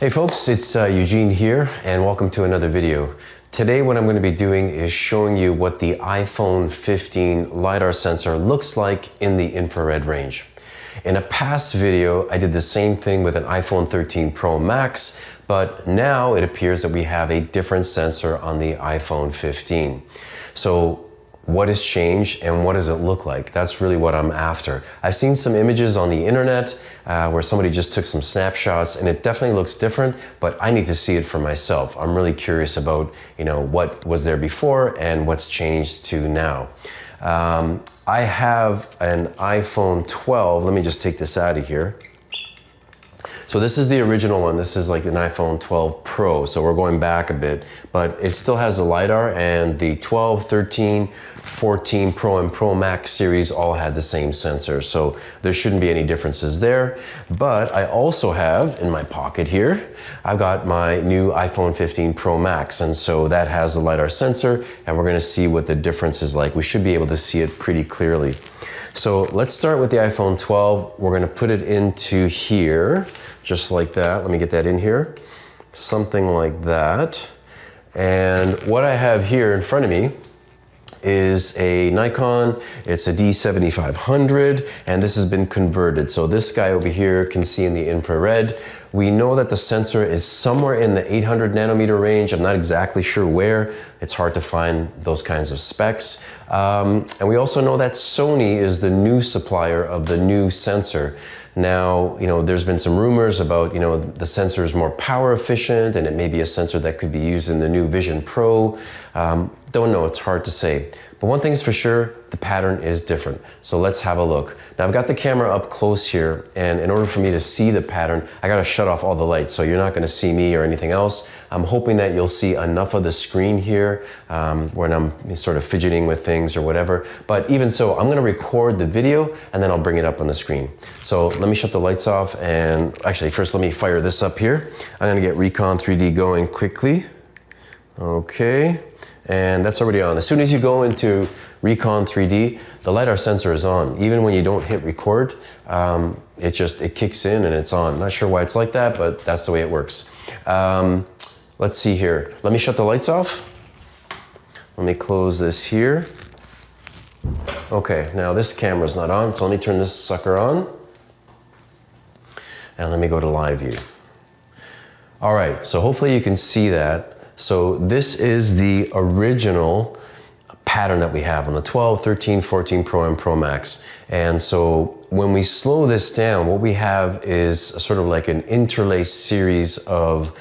Hey folks, it's Eugene here and welcome to another video. Today what I'm going to be doing is showing you what the iPhone 15 Lidar sensor looks like in the infrared range. In a past video, I did the same thing with an iPhone 13 Pro Max, but now it appears that we have a different sensor on the iPhone 15. So what has changed and what does it look like? That's really what I'm after. I've seen some images on the internet where somebody just took some snapshots and it definitely looks different, but I need to see it for myself. I'm really curious about, what was there before and what's changed to now. I have an iPhone 12. Let me just take this out of here. So this is the original one. This is like an iPhone 12 Pro. So we're going back a bit, but it still has the LiDAR, and the 12, 13, 14 Pro and Pro Max series all had the same sensor. So there shouldn't be any differences there. But I also have in my pocket here, I've got my new iPhone 15 Pro Max. And so that has the LiDAR sensor, and we're gonna see what the difference is like. We should be able to see it pretty clearly. So let's start with the iPhone 12. We're gonna put it into here, just like that. Let me get that in here. Something like that. And what I have here in front of me is a Nikon. It's a D7500, and this has been converted. So this guy over here can see in the infrared. We know that the sensor is somewhere in the 800 nanometer range. I'm not exactly sure where. It's hard to find those kinds of specs. And we also know that Sony is the new supplier of the new sensor. Now, there's been some rumors about, the sensor is more power efficient and it may be a sensor that could be used in the new Vision Pro. Don't know, it's hard to say. But one thing is for sure, the pattern is different. So let's have a look. Now I've got the camera up close here, and in order for me to see the pattern, I gotta shut off all the lights, so you're not gonna see me or anything else. I'm hoping that you'll see enough of the screen here when I'm sort of fidgeting with things or whatever. But even so, I'm gonna record the video and then I'll bring it up on the screen. So let me shut the lights off, and actually first let me fire this up here. I'm gonna get Recon 3D going quickly. Okay. And that's already on. As soon as you go into Recon 3D, the LiDAR sensor is on. Even when you don't hit record, it kicks in and it's on. Not sure why it's like that, but that's the way it works. Let's see here. Let me shut the lights off. Let me close this here. Okay, now this camera's not on, so let me turn this sucker on. And let me go to live view. All right, so hopefully you can see that. So this is the original pattern that we have on the 12, 13, 14 Pro and Pro Max. And so when we slow this down, what we have is sort of like an interlaced series of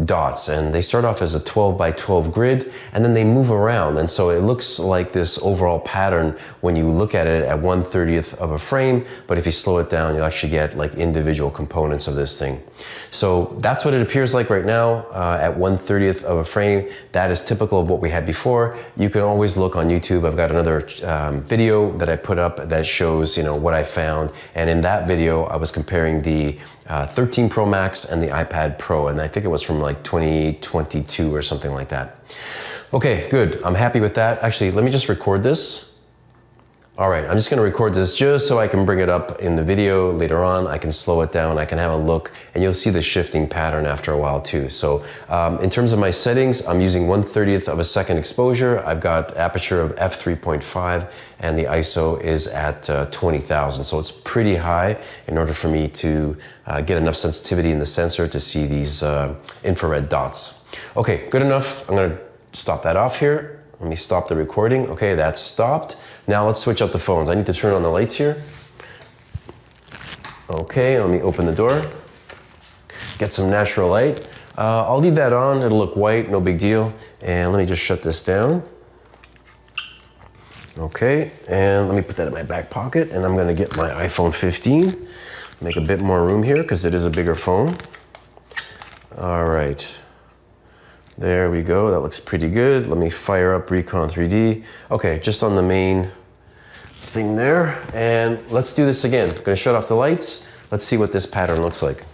dots, and they start off as a 12 by 12 grid and then they move around, and so it looks like this overall pattern when you look at it at 1/30th of a frame, but if you slow it down you'll actually get like individual components of this thing. So that's what it appears like right now at 1/30th of a frame. That is typical of what we had before. You can always look on YouTube. I've got another video that I put up that shows what I found, and in that video I was comparing the 13 Pro Max and the iPad Pro, and I think it was from like 2022 or something like that. Okay, good. I'm happy with that. Actually, let me just record this. All right, I'm just gonna record this just so I can bring it up in the video later on. I can slow it down, I can have a look, and you'll see the shifting pattern after a while too. So in terms of my settings, I'm using 1/30th of a second exposure. I've got aperture of f3.5 and the ISO is at 20,000. So it's pretty high in order for me to get enough sensitivity in the sensor to see these infrared dots. Okay, good enough. I'm gonna stop that off here. Let me stop the recording. Okay, that's stopped. Now let's switch out the phones. I need to turn on the lights here. Okay, let me open the door. Get some natural light. I'll leave that on. It'll look white, no big deal. And let me just shut this down. Okay, and let me put that in my back pocket, and I'm gonna get my iPhone 15. Make a bit more room here because it is a bigger phone. All right. There we go, that looks pretty good. Let me fire up Recon 3D. Okay, just on the main thing there. And let's do this again. I'm gonna shut off the lights. Let's see what this pattern looks like.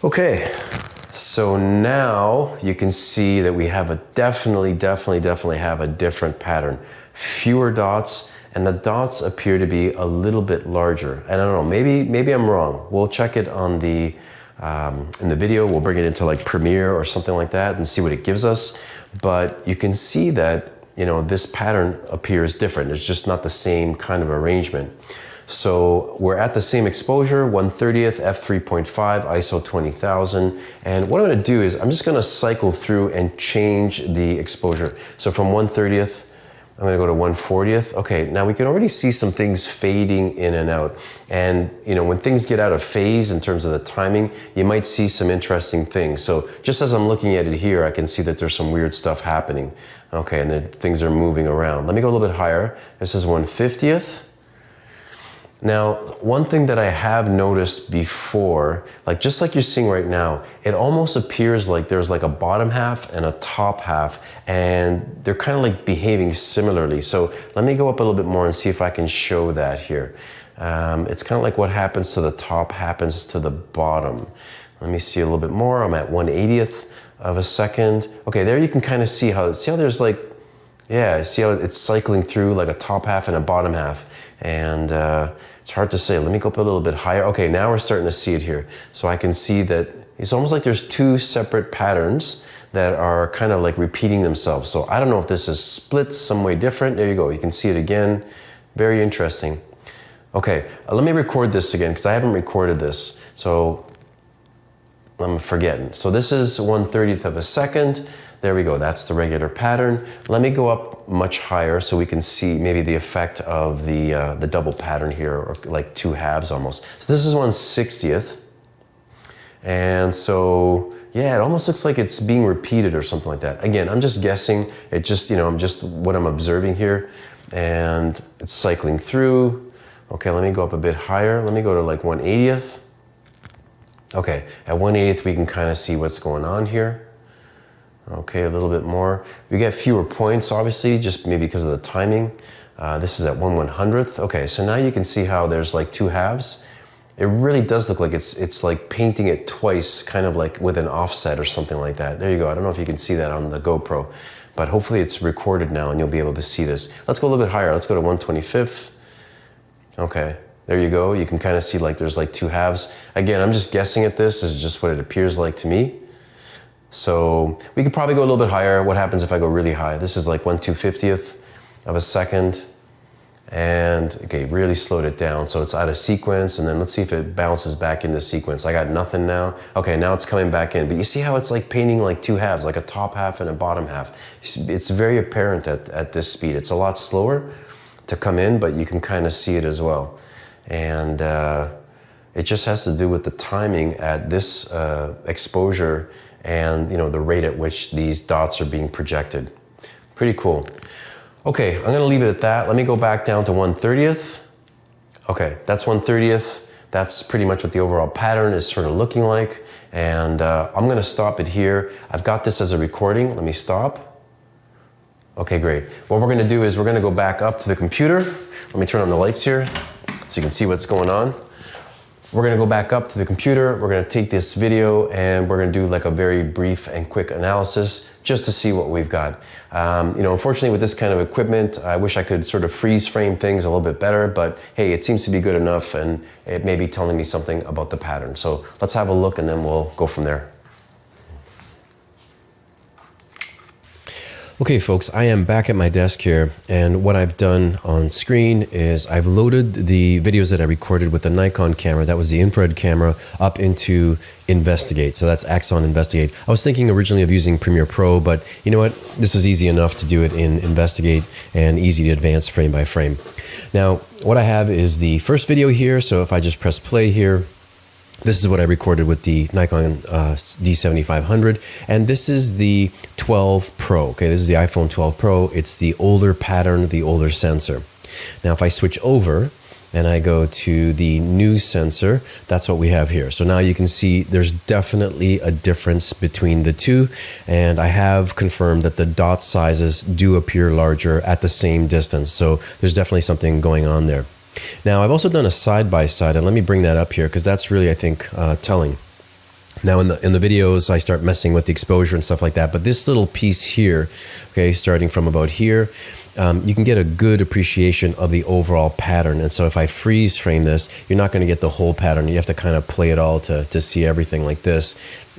Okay, so now you can see that we have a definitely have a different pattern. Fewer dots, and the dots appear to be a little bit larger. And I don't know, maybe I'm wrong. We'll check it on the in the video. We'll bring it into like Premiere or something like that and see what it gives us. But you can see that, you know, this pattern appears different. It's just not the same kind of arrangement. So we're at the same exposure, 1/30th, f3.5, ISO 20,000. And what I'm gonna do is I'm just gonna cycle through and change the exposure. So from 1/30th, I'm gonna go to 1/40th. Okay, now we can already see some things fading in and out. And you know, when things get out of phase in terms of the timing, you might see some interesting things. So just as I'm looking at it here, I can see that there's some weird stuff happening. Okay, and then things are moving around. Let me go a little bit higher. This is 1/50th. Now, one thing that I have noticed before, like just like you're seeing right now, it almost appears like there's like a bottom half and a top half, and they're kind of like behaving similarly. So let me go up a little bit more and see if I can show that here. It's kind of like what happens to the top happens to the bottom. Let me see a little bit more. I'm at 1/80th of a second. Okay, there you can kind of see how there's like, yeah, see how it's cycling through like a top half and a bottom half. And it's hard to say. Let me go up a little bit higher. Okay, now we're starting to see it here. So I can see that it's almost like there's two separate patterns that are kind of like repeating themselves. So I don't know if this is split some way different. There you go. You can see it again. Very interesting. Okay, let me record this again because I haven't recorded this. So I'm forgetting. So this is 1/30th of a second. There we go, that's the regular pattern. Let me go up much higher so we can see maybe the effect of the double pattern here, or like two halves almost. So this is 1/60th. And so, yeah, it almost looks like it's being repeated or something like that. Again, I'm just guessing. It just, you know, I'm just what I'm observing here. And it's cycling through. Okay, let me go up a bit higher. Let me go to like 1/80th. Okay, at 1/80th we can kind of see what's going on here. Okay, a little bit more. We get fewer points, obviously, just maybe because of the timing. This is at 1/100th. Okay, so now you can see how there's like two halves. It really does look like it's like painting it twice, kind of like with an offset or something like that. There you go. I don't know if you can see that on the GoPro, but hopefully it's recorded now and you'll be able to see this. Let's go a little bit higher. Let's go to 1/25th. Okay, there you go. You can kind of see like there's like two halves. Again, I'm just guessing at this. This is just what it appears like to me. So we could probably go a little bit higher. What happens if I go really high? This is like 1/250th of a second. And okay, really slowed it down. So it's out of sequence. And then let's see if it bounces back into sequence. I got nothing now. Okay, now it's coming back in. But you see how it's like painting like two halves, like a top half and a bottom half. It's very apparent at this speed. It's a lot slower to come in, but you can kind of see it as well. And it just has to do with the timing at this exposure and, you know, the rate at which these dots are being projected. Pretty cool. Okay, I'm gonna leave it at that. Let me go back down to 1/30th. Okay, that's 1/30th. That's pretty much what the overall pattern is sort of looking like. And I'm gonna stop it here. I've got this as a recording. Let me stop. Okay, great. What we're gonna do is we're gonna go back up to the computer. Let me turn on the lights here so you can see what's going on. We're gonna go back up to the computer. We're gonna take this video and we're gonna do like a very brief and quick analysis just to see what we've got. You know, unfortunately with this kind of equipment, I wish I could sort of freeze frame things a little bit better, but hey, it seems to be good enough and it may be telling me something about the pattern. So let's have a look and then we'll go from there. Okay folks, I am back at my desk here, and what I've done on screen is I've loaded the videos that I recorded with the Nikon camera, that was the infrared camera, up into Investigate. So that's Axon Investigate. I was thinking originally of using Premiere Pro, but you know what? This is easy enough to do it in Investigate and easy to advance frame by frame. Now, what I have is the first video here, so if I just press play here, this is what I recorded with the Nikon D7500, and this is the 12 Pro. Okay, this is the iPhone 12 Pro. It's the older pattern, the older sensor. Now, if I switch over and I go to the new sensor, that's what we have here. So now you can see there's definitely a difference between the two, and I have confirmed that the dot sizes do appear larger at the same distance. So there's definitely something going on there. Now, I've also done a side-by-side, and let me bring that up here because that's really, I think, telling. Now, in the videos, I start messing with the exposure and stuff like that, but this little piece here, okay, starting from about here, you can get a good appreciation of the overall pattern. And so if I freeze frame this, you're not going to get the whole pattern. You have to kind of play it all to see everything like this.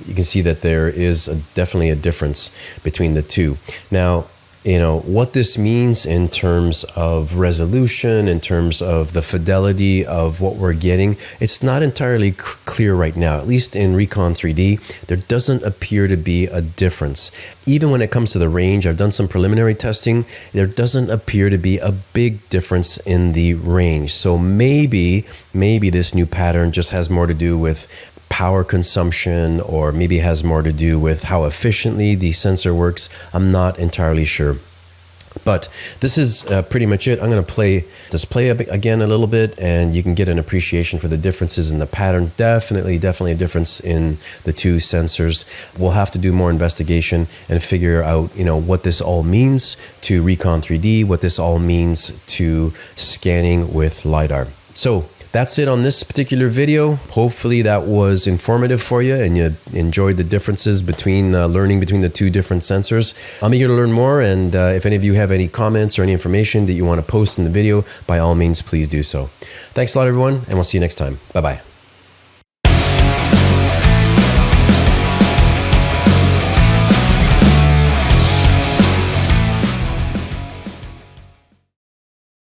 You can see that there is definitely a difference between the two. Now, what this means in terms of resolution, in terms of the fidelity of what we're getting, it's not entirely clear right now. At least in Recon 3D, there doesn't appear to be a difference. Even when it comes to the range, I've done some preliminary testing, there doesn't appear to be a big difference in the range. So maybe this new pattern just has more to do with power consumption, or maybe has more to do with how efficiently the sensor works. I'm not entirely sure. But this is pretty much it. I'm going to play again a little bit, and you can get an appreciation for the differences in the pattern. Definitely a difference in the two sensors. We'll have to do more investigation and figure out, what this all means to Recon 3D, what this all means to scanning with Lidar. So that's it on this particular video. Hopefully that was informative for you and you enjoyed the differences between learning between the two different sensors. I'm eager to learn more, and if any of you have any comments or any information that you want to post in the video, by all means, please do so. Thanks a lot, everyone, and we'll see you next time. Bye-bye.